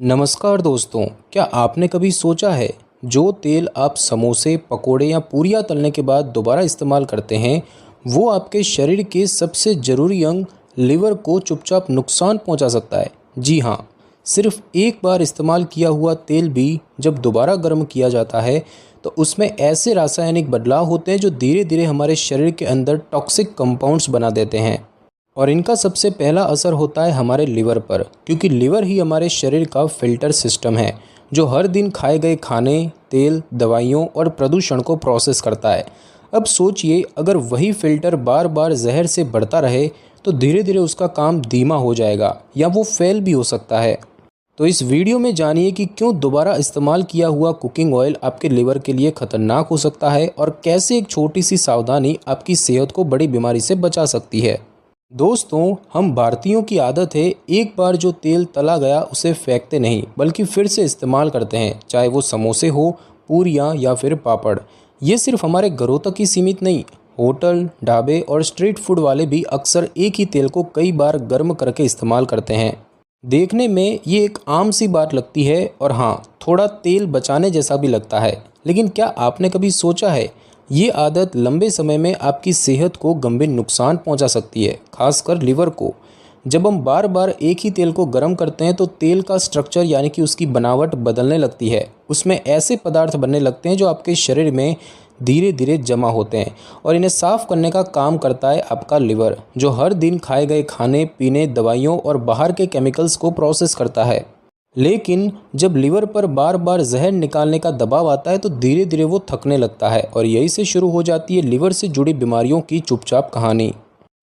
नमस्कार दोस्तों, क्या आपने कभी सोचा है जो तेल आप समोसे, पकोड़े या पूरियाँ तलने के बाद दोबारा इस्तेमाल करते हैं, वो आपके शरीर के सबसे ज़रूरी अंग लिवर को चुपचाप नुकसान पहुंचा सकता है। जी हाँ, सिर्फ एक बार इस्तेमाल किया हुआ तेल भी जब दोबारा गर्म किया जाता है तो उसमें ऐसे रासायनिक बदलाव होते हैं जो धीरे धीरे हमारे शरीर के अंदर टॉक्सिक कंपाउंड्स बना देते हैं। और इनका सबसे पहला असर होता है हमारे लिवर पर, क्योंकि लिवर ही हमारे शरीर का फिल्टर सिस्टम है जो हर दिन खाए गए खाने, तेल, दवाइयों और प्रदूषण को प्रोसेस करता है। अब सोचिए, अगर वही फिल्टर बार बार जहर से बढ़ता रहे तो धीरे धीरे उसका काम धीमा हो जाएगा या वो फेल भी हो सकता है। तो इस वीडियो में जानिए कि क्यों दोबारा इस्तेमाल किया हुआ कुकिंग ऑयल आपके लिवर के लिए खतरनाक हो सकता है और कैसे एक छोटी सी सावधानी आपकी सेहत को बड़ी बीमारी से बचा सकती है। दोस्तों, हम भारतीयों की आदत है एक बार जो तेल तला गया उसे फेंकते नहीं बल्कि फिर से इस्तेमाल करते हैं, चाहे वो समोसे हो, पूरियाँ या फिर पापड़। ये सिर्फ हमारे घरों तक ही सीमित नहीं, होटल, ढाबे और स्ट्रीट फूड वाले भी अक्सर एक ही तेल को कई बार गर्म करके इस्तेमाल करते हैं। देखने में ये एक आम सी बात लगती है और हाँ, थोड़ा तेल बचाने जैसा भी लगता है, लेकिन क्या आपने कभी सोचा है ये आदत लंबे समय में आपकी सेहत को गंभीर नुकसान पहुंचा सकती है, खासकर लिवर को। जब हम बार बार एक ही तेल को गर्म करते हैं तो तेल का स्ट्रक्चर यानी कि उसकी बनावट बदलने लगती है। उसमें ऐसे पदार्थ बनने लगते हैं जो आपके शरीर में धीरे धीरे जमा होते हैं और इन्हें साफ करने का काम करता है आपका लिवर, जो हर दिन खाए गए खाने पीने, दवाइयों और बाहर के केमिकल्स को प्रोसेस करता है। लेकिन जब लिवर पर बार बार जहर निकालने का दबाव आता है तो धीरे धीरे वो थकने लगता है और यही से शुरू हो जाती है लिवर से जुड़ी बीमारियों की चुपचाप कहानी।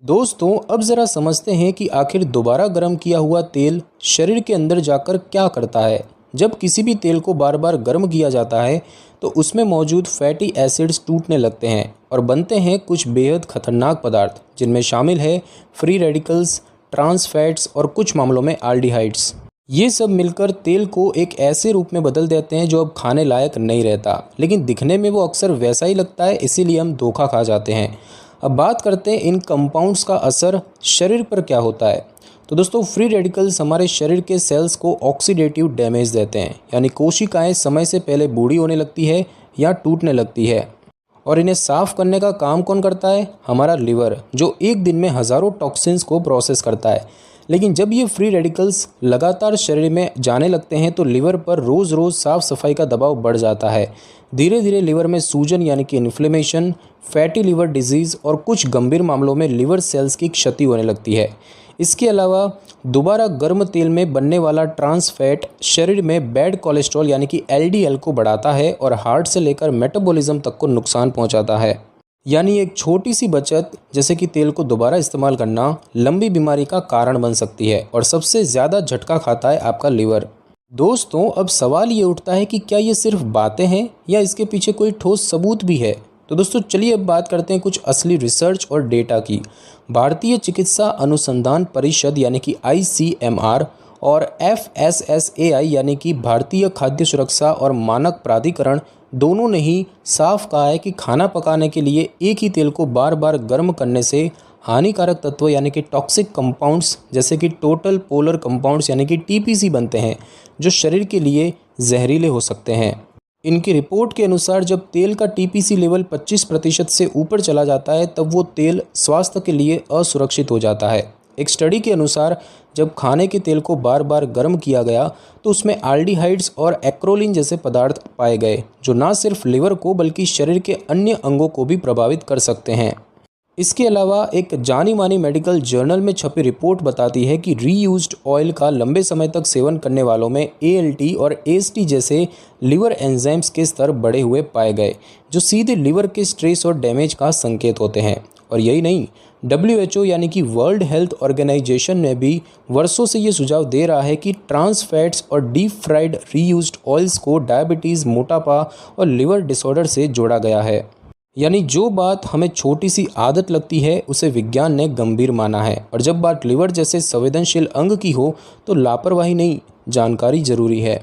दोस्तों, अब ज़रा समझते हैं कि आखिर दोबारा गर्म किया हुआ तेल शरीर के अंदर जाकर क्या करता है। जब किसी भी तेल को बार बार गर्म किया जाता है तो उसमें मौजूद फैटी एसिड्स टूटने लगते हैं और बनते हैं कुछ बेहद खतरनाक पदार्थ, जिनमें शामिल है फ्री रेडिकल्स, ट्रांस फैट्स और कुछ मामलों में एल्डिहाइड्स। ये सब मिलकर तेल को एक ऐसे रूप में बदल देते हैं जो अब खाने लायक नहीं रहता, लेकिन दिखने में वो अक्सर वैसा ही लगता है, इसीलिए हम धोखा खा जाते हैं। अब बात करते हैं इन कंपाउंड्स का असर शरीर पर क्या होता है। तो दोस्तों, फ्री रेडिकल्स हमारे शरीर के सेल्स को ऑक्सीडेटिव डैमेज देते हैं, यानी कोशिकाएं समय से पहले बूढ़ी होने लगती है या टूटने लगती है। और इन्हें साफ करने का काम कौन करता है? हमारा लिवर, जो एक दिन में हज़ारों टॉक्सिन्स को प्रोसेस करता है। लेकिन जब ये फ्री रेडिकल्स लगातार शरीर में जाने लगते हैं तो लिवर पर रोज़ रोज़ साफ सफाई का दबाव बढ़ जाता है। धीरे धीरे लिवर में सूजन यानी कि इन्फ्लेमेशन, फैटी लिवर डिजीज़ और कुछ गंभीर मामलों में लिवर सेल्स की क्षति होने लगती है। इसके अलावा दोबारा गर्म तेल में बनने वाला ट्रांस फैट शरीर में बैड कोलेस्ट्रॉल यानी कि एलडीएल को बढ़ाता है और हार्ट से लेकर मेटाबॉलिज्म तक को नुकसान पहुंचाता है। यानी एक छोटी सी बचत, जैसे कि तेल को दोबारा इस्तेमाल करना, लंबी बीमारी का कारण बन सकती है और सबसे ज़्यादा झटका खाता है आपका लिवर। दोस्तों, अब सवाल ये उठता है कि क्या ये सिर्फ बातें हैं या इसके पीछे कोई ठोस सबूत भी है। तो दोस्तों, चलिए अब बात करते हैं कुछ असली रिसर्च और डेटा की। भारतीय चिकित्सा अनुसंधान परिषद यानी कि ICMR और FSSAI यानी कि भारतीय खाद्य सुरक्षा और मानक प्राधिकरण दोनों ने ही साफ कहा है कि खाना पकाने के लिए एक ही तेल को बार बार गर्म करने से हानिकारक तत्व यानी कि टॉक्सिक कंपाउंड्स जैसे कि टोटल पोलर कंपाउंड्स यानी कि TPC बनते हैं, जो शरीर के लिए जहरीले हो सकते हैं। इनकी रिपोर्ट के अनुसार जब तेल का TPC लेवल 25% से ऊपर चला जाता है तब वो तेल स्वास्थ्य के लिए असुरक्षित हो जाता है। एक स्टडी के अनुसार जब खाने के तेल को बार बार गर्म किया गया तो उसमें एल्डिहाइड्स और एक्रोलिन जैसे पदार्थ पाए गए, जो न सिर्फ लिवर को बल्कि शरीर के अन्य अंगों को भी प्रभावित कर सकते हैं। इसके अलावा एक जानी मानी मेडिकल जर्नल में छपी रिपोर्ट बताती है कि रीयूज्ड ऑयल का लंबे समय तक सेवन करने वालों में ALT और AST जैसे लिवर एंजाइम्स के स्तर बढ़े हुए पाए गए, जो सीधे लिवर के स्ट्रेस और डैमेज का संकेत होते हैं। और यही नहीं, WHO यानी कि वर्ल्ड हेल्थ ऑर्गेनाइजेशन ने भी वर्षों से ये सुझाव दे रहा है कि ट्रांस फैट्स और डीप फ्राइड रीयूज्ड ऑयल्स को डायबिटीज़, मोटापा और लिवर डिसऑर्डर से जोड़ा गया है। यानी जो बात हमें छोटी सी आदत लगती है उसे विज्ञान ने गंभीर माना है। और जब बात लिवर जैसे संवेदनशील अंग की हो तो लापरवाही नहीं, जानकारी जरूरी है।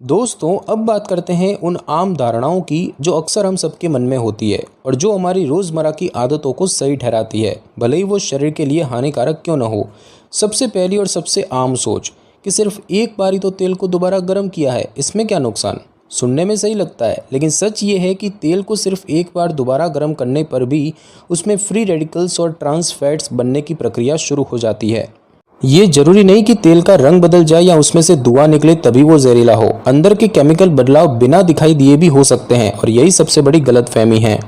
दोस्तों, अब बात करते हैं उन आम धारणाओं की जो अक्सर हम सबके मन में होती है और जो हमारी रोज़मर्रा की आदतों को सही ठहराती है, भले ही वो शरीर के लिए हानिकारक क्यों न हो। सबसे पहली और सबसे आम सोच कि सिर्फ एक बार ही तो तेल को दोबारा गर्म किया है, इसमें क्या नुकसान। सुनने में सही लगता है, लेकिन सच ये है कि तेल को सिर्फ एक बार दोबारा गर्म करने पर भी उसमें फ्री रेडिकल्स और ट्रांस फैट्स बनने की प्रक्रिया शुरू हो जाती है। ये जरूरी नहीं कि तेल का रंग बदल जाए या उसमें से धुआं निकले तभी वो जहरीला हो। अंदर के केमिकल बदलाव बिना दिखाई दिए भी हो सकते हैं और यही सबसे बड़ी गलतफहमी है।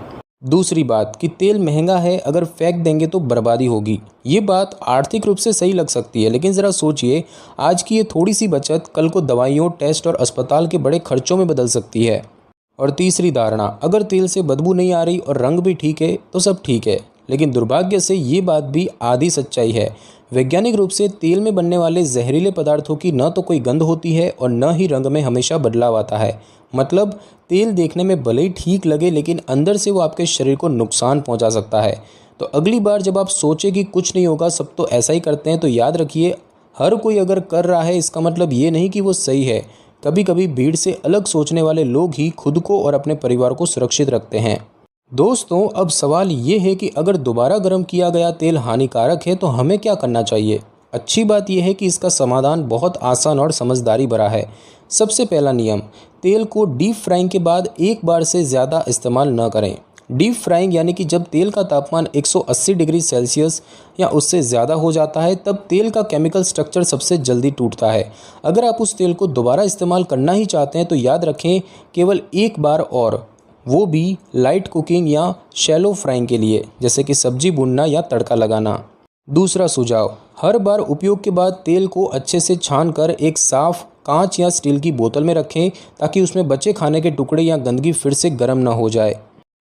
दूसरी बात कि तेल महंगा है, अगर फेंक देंगे तो बर्बादी होगी। ये बात आर्थिक रूप से सही लग सकती है, लेकिन ज़रा सोचिए, आज की ये थोड़ी सी बचत कल को दवाइयों, टेस्ट और अस्पताल के बड़े खर्चों में बदल सकती है। और तीसरी धारणा, अगर तेल से बदबू नहीं आ रही और रंग भी ठीक है तो सब ठीक है, लेकिन दुर्भाग्य से ये बात भी आधी सच्चाई है। वैज्ञानिक रूप से तेल में बनने वाले जहरीले पदार्थों की न तो कोई गंध होती है और न ही रंग में हमेशा बदलाव आता है। मतलब तेल देखने में भले ही ठीक लगे, लेकिन अंदर से वो आपके शरीर को नुकसान पहुंचा सकता है। तो अगली बार जब आप सोचें कि कुछ नहीं होगा, सब तो ऐसा ही करते हैं, तो याद रखिए, हर कोई अगर कर रहा है इसका मतलब ये नहीं कि वो सही है। कभी कभी भीड़ से अलग सोचने वाले लोग ही खुद को और अपने परिवार को सुरक्षित रखते हैं। दोस्तों, अब सवाल ये है कि अगर दोबारा गर्म किया गया तेल हानिकारक है तो हमें क्या करना चाहिए। अच्छी बात यह है कि इसका समाधान बहुत आसान और समझदारी भरा है। सबसे पहला नियम, तेल को डीप फ्राइंग के बाद एक बार से ज़्यादा इस्तेमाल न करें। डीप फ्राइंग यानी कि जब तेल का तापमान 180 डिग्री सेल्सियस या उससे ज़्यादा हो जाता है, तब तेल का केमिकल स्ट्रक्चर सबसे जल्दी टूटता है। अगर आप उस तेल को दोबारा इस्तेमाल करना ही चाहते हैं तो याद रखें, केवल एक बार, और वो भी लाइट कुकिंग या शैलो फ्राइंग के लिए, जैसे कि सब्जी भूनना या तड़का लगाना। दूसरा सुझाव, हर बार उपयोग के बाद तेल को अच्छे से छान कर एक साफ कांच या स्टील की बोतल में रखें, ताकि उसमें बचे खाने के टुकड़े या गंदगी फिर से गर्म न हो जाए।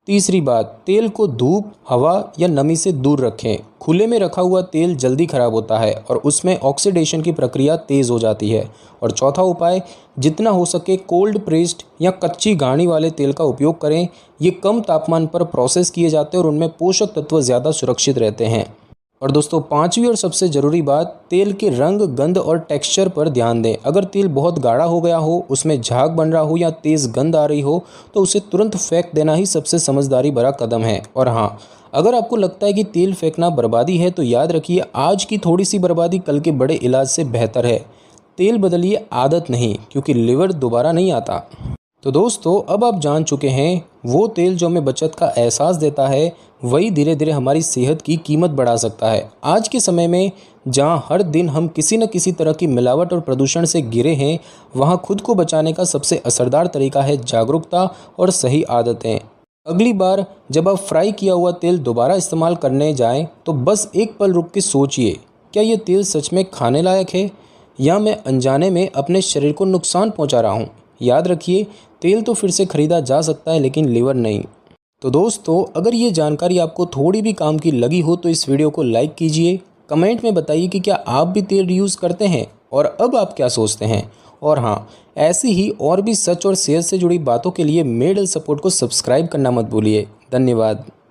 तीसरी बात, तेल को धूप, हवा या नमी से दूर रखें। खुले में रखा हुआ तेल जल्दी खराब होता है और उसमें ऑक्सीडेशन की प्रक्रिया तेज़ हो जाती है। और चौथा उपाय, जितना हो सके कोल्ड प्रेस्ड या कच्ची घानी वाले तेल का उपयोग करें। ये कम तापमान पर प्रोसेस किए जाते हैं और उनमें पोषक तत्व ज़्यादा सुरक्षित रहते हैं। और दोस्तों, पांचवी और सबसे ज़रूरी बात, तेल के रंग, गंध और टेक्सचर पर ध्यान दें। अगर तेल बहुत गाढ़ा हो गया हो, उसमें झाग बन रहा हो या तेज़ गंध आ रही हो, तो उसे तुरंत फेंक देना ही सबसे समझदारी भरा कदम है। और हाँ, अगर आपको लगता है कि तेल फेंकना बर्बादी है, तो याद रखिए, आज की थोड़ी सी बर्बादी कल के बड़े इलाज से बेहतर है। तेल बदलिए, आदत नहीं, क्योंकि लिवर दोबारा नहीं आता। तो दोस्तों, अब आप जान चुके हैं, वो तेल जो हमें बचत का एहसास देता है, वही धीरे धीरे हमारी सेहत की कीमत बढ़ा सकता है। आज के समय में जहां हर दिन हम किसी न किसी तरह की मिलावट और प्रदूषण से घिरे हैं, वहां खुद को बचाने का सबसे असरदार तरीका है जागरूकता और सही आदतें। अगली बार जब आप फ्राई किया हुआ तेल दोबारा इस्तेमाल करने जाएं, तो बस एक पल रुक के सोचिए, क्या ये तेल सच में खाने लायक है या मैं अनजाने में अपने शरीर को नुकसान पहुँचा रहा हूँ। याद रखिए, तेल तो फिर से खरीदा जा सकता है, लेकिन लिवर नहीं। तो दोस्तों, अगर ये जानकारी आपको थोड़ी भी काम की लगी हो तो इस वीडियो को लाइक कीजिए। कमेंट में बताइए कि क्या आप भी तेल रीयूज़ करते हैं और अब आप क्या सोचते हैं। और हाँ, ऐसी ही और भी सच और सेहत से जुड़ी बातों के लिए मेडल सपोर्ट को सब्सक्राइब करना मत भूलिए। धन्यवाद।